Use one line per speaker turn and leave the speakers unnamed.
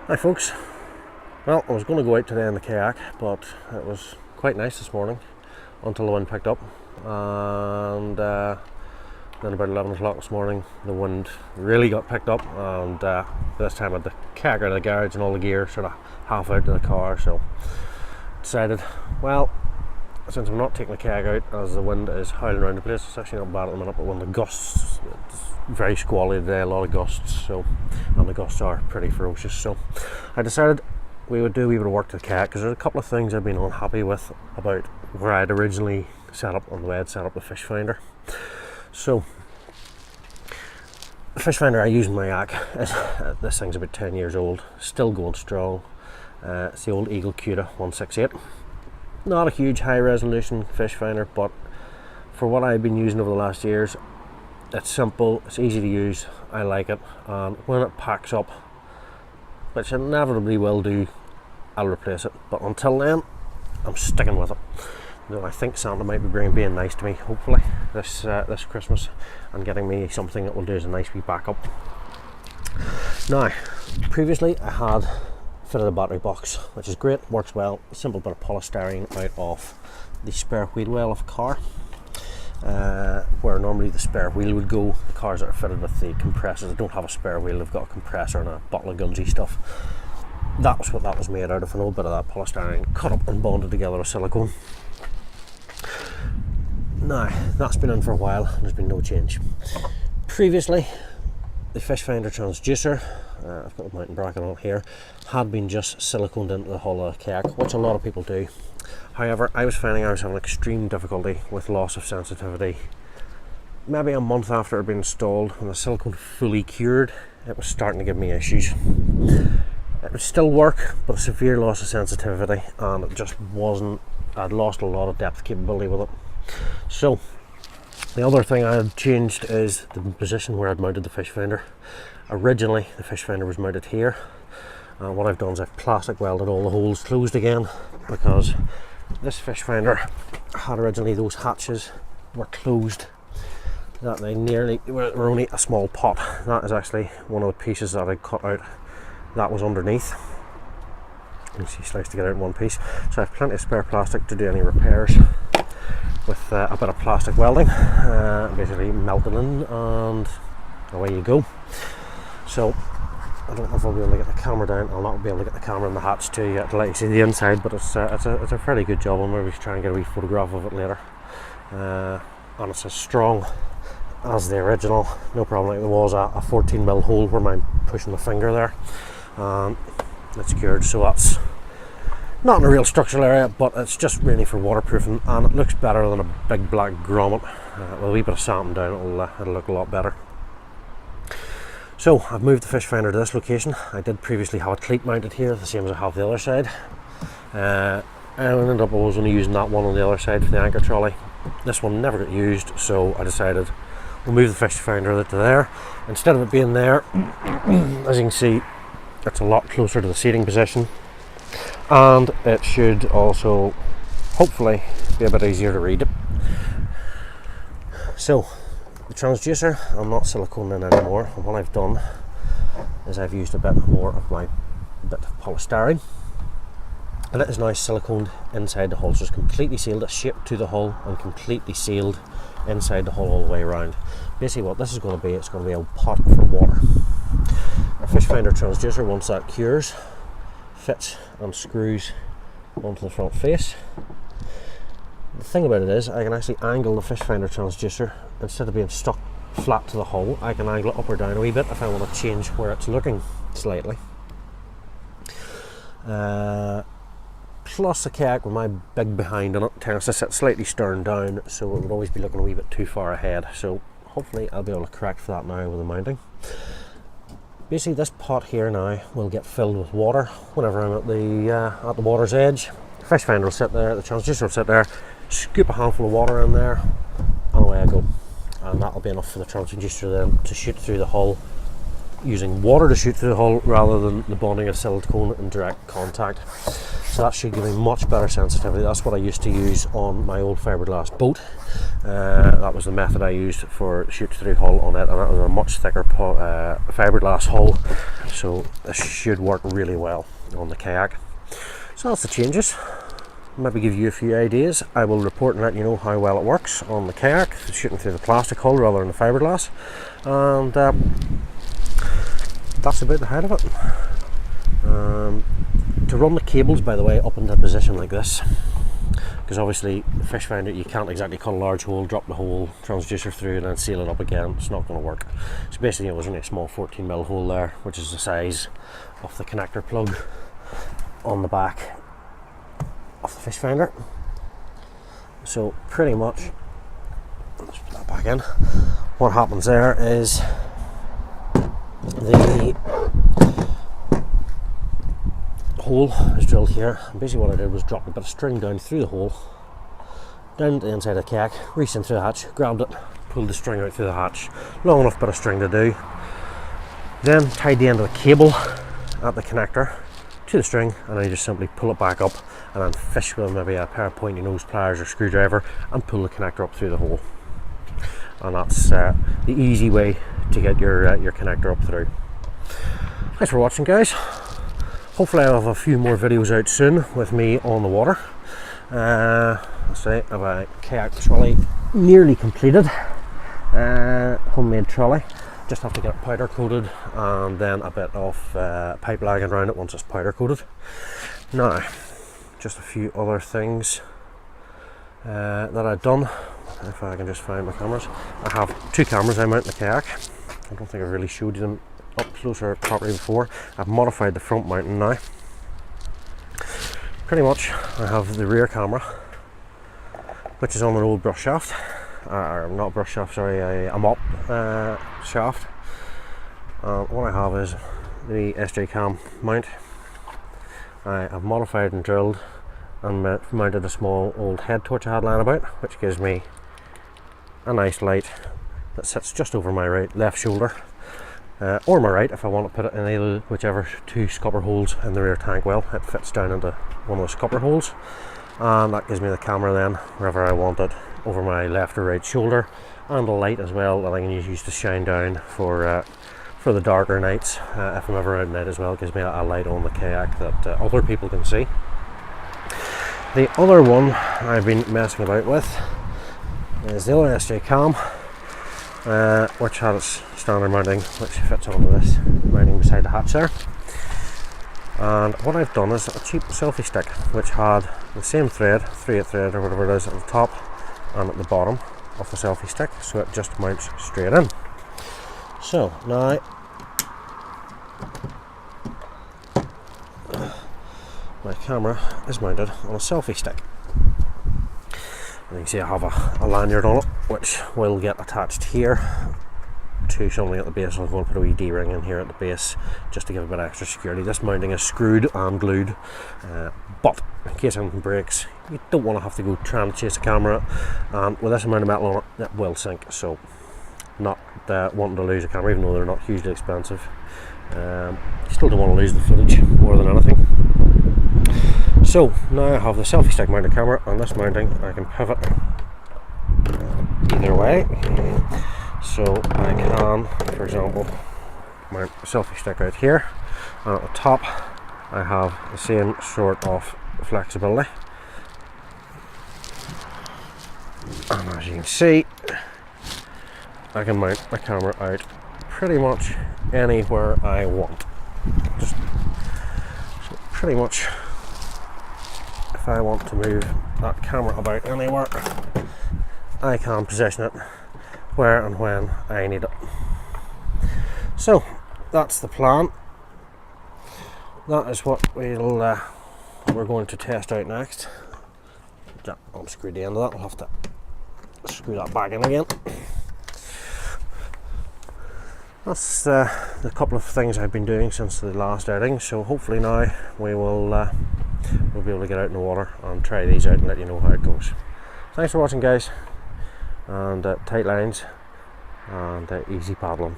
Hi folks, well I was going to go out today in the kayak, but it was quite nice this morning until the wind picked up, and then about 11 o'clock this morning the wind really got picked up, and this time I had the kayak out of the garage and all the gear sort of half out of the car, so decided, well, since I'm not taking the kayak out as the wind is howling around the place, it's actually not bad at the minute, but when the gusts, it's very squally today, a lot of gusts, and the gusts are pretty ferocious, so I decided we would do a wee bit of work to the kayak, because there's a couple of things I've been unhappy with about where I'd originally set up, on the way I'd set up the Fishfinder. So the Fishfinder I use in my yak is, this thing's about 10 years old, still going strong. It's the old Eagle Cuda 168. Not a huge high resolution fish finder, but for what I've been using over the last years, it's simple, it's easy to use, I like it, and when it packs up, which it inevitably will do, I'll replace it, but until then I'm sticking with it. Though I think Santa might be being nice to me, hopefully, this Christmas, and getting me something that will do as a nice wee backup. Now, previously I had fitted a battery box, which is great, works well, a simple bit of polystyrene out of the spare wheel well of a car, where normally the spare wheel would go. The cars that are fitted with the compressors, they don't have a spare wheel, they've got a compressor and a bottle of Gunsy stuff. That's what that was made out of, an old bit of that polystyrene cut up and bonded together with silicone. Now, that's been in for a while and there's been no change. Previously, the Fishfinder transducer, I've got the mountain bracket on here, had been just siliconed into the hull of the kayak, which a lot of people do. However, I was finding I was having extreme difficulty with loss of sensitivity. Maybe a month after it had been installed, when the silicone fully cured, it was starting to give me issues. It would still work, but a severe loss of sensitivity, and it just wasn't, I'd lost a lot of depth capability with it. So the other thing I had changed is the position where I'd mounted the Fishfinder. Originally the Fishfinder was mounted here, and what I've done is I've plastic welded all the holes closed again, because this Fishfinder had originally those hatches were closed, that they nearly were only a small pot. That is actually one of the pieces that I cut out that was underneath. You see, sliced together in one piece. So I have plenty of spare plastic to do any repairs with a bit of plastic welding, basically melted in, and away you go. So I don't know if I'll be able to get the camera down. I'll not be able to get the camera in the hatch to yet to let you see the inside, but it's a fairly good job. I'll maybe try and get a wee photograph of it later. And it's as strong as the original, no problem. Like, there was a 14mm hole where I'm pushing the finger there, and it's cured, so that's not in a real structural area, but it's just really for waterproofing, and it looks better than a big black grommet. With a wee bit of sanding down, it'll look a lot better. So I've moved the Fishfinder to this location. I did previously have a cleat mounted here, the same as I have the other side. I ended up always only using that one on the other side for the anchor trolley. This one never got used, so I decided we'll move the Fishfinder to there. Instead of it being there, as you can see, it's a lot closer to the seating position, and it should also hopefully be a bit easier to read. So the transducer, I'm not siliconing in anymore, and what I've done is I've used a bit more of my bit of polystyrene, and it is now siliconed inside the hull, so it's completely sealed, it's shaped to the hull and completely sealed inside the hull all the way around. Basically what this is going to be, it's going to be a pot for water. A Fishfinder transducer, once that cures, fits and screws onto the front face. The thing about it is I can actually angle the Fishfinder transducer. Instead of being stuck flat to the hull, I can angle it up or down a wee bit if I want to change where it's looking slightly. Plus the kayak with my big behind on it tends to sit slightly stern down, so it would always be looking a wee bit too far ahead. So hopefully I'll be able to correct for that now with the mounting. Basically this pot here now will get filled with water whenever I'm at the water's edge. The Fishfinder will sit there, the transducer will sit there, scoop a handful of water in there, and away I go. And that'll be enough for the transducer then to shoot through the hull using water to shoot through the hull rather than the bonding of silicone in direct contact. So that should give me much better sensitivity. That's what I used to use on my old fiberglass boat. That was the method I used for shoot through hull on it, and that was a much thicker fiberglass hull. So this should work really well on the kayak. So that's the changes. Maybe give you a few ideas. I will report and let you know how well it works on the kayak, shooting through the plastic hull rather than the fiberglass. And that's about the height of it. To run the cables, by the way, up into a position like this, because obviously the Fishfinder, you can't exactly cut a large hole, drop the whole transducer through and then seal it up again. It's not going to work. So basically it was only a small 14mm hole there, which is the size of the connector plug on the back of the Fishfinder. So pretty much, let's put that back in. What happens there is the hole is drilled here, and basically what I did was drop a bit of string down through the hole, down to the inside of the kayak, reached in through the hatch, grabbed it, pulled the string out through the hatch, long enough bit of string to do, then tied the end of the cable at the connector to the string, and then you just simply pull it back up and then fish with maybe a pair of pointy nose pliers or screwdriver and pull the connector up through the hole. And that's the easy way to get your connector up through. Thanks for watching, guys. Hopefully I'll have a few more videos out soon with me on the water. Let's say I have a kayak trolley nearly completed, homemade trolley. Just have to get it powder coated and then a bit of pipe lagging around it once it's powder coated. Now, just a few other things that I've done. If I can just find my cameras. I have two cameras I mount in the kayak. I don't think I've really showed you them up closer properly before. I've modified the front mounting now. Pretty much I have the rear camera, which is on an old brush shaft, or not brush shaft, sorry, a mop shaft. What I have is the SJ cam mount. I have modified and drilled and mounted a small old head torch I had lying about, which gives me a nice light that sits just over my left shoulder. Or my right, if I want to put it in either whichever two scupper holes in the rear tank well. It fits down into one of those scupper holes, and that gives me the camera then wherever I want it, over my left or right shoulder, and a light as well that I can use to shine down for the darker nights. If I'm ever out at night as well, it gives me a light on the kayak that other people can see. The other one I've been messing about with is the other SJ cam, which has its standard mounting, which fits onto this mounting beside the hatch there. And what I've done is a cheap selfie stick, which had the same thread, 3/8 thread or whatever it is, at the top and at the bottom of the selfie stick, so it just mounts straight in. So now my camera is mounted on a selfie stick. And you can see I have a lanyard on it, which will get attached here to something at the base. I'm going to put a wee D-ring in here at the base just to give a bit of extra security. This mounting is screwed and glued, but in case anything breaks, you don't want to have to go trying to chase the camera, and with this amount of metal on it, it will sink. So not wanting to lose a camera, even though they're not hugely expensive. You still don't want to lose the footage more than anything. So now I have the selfie stick mounted camera, and this mounting I can pivot either way. So I can, for example, mount the selfie stick out here, and at the top I have the same sort of flexibility. And as you can see, I can mount my camera out pretty much anywhere I want. So pretty much, if I want to move that camera about anywhere, I can position it where and when I need it. So that's the plan. That is what we're going to test out next. I'll unscrew the end of that. I'll have to screw that back in again. That's the couple of things I've been doing since the last outing. So hopefully now we'll be able to get out in the water and try these out and let you know how it goes. Thanks for watching, guys, and tight lines and easy paddling.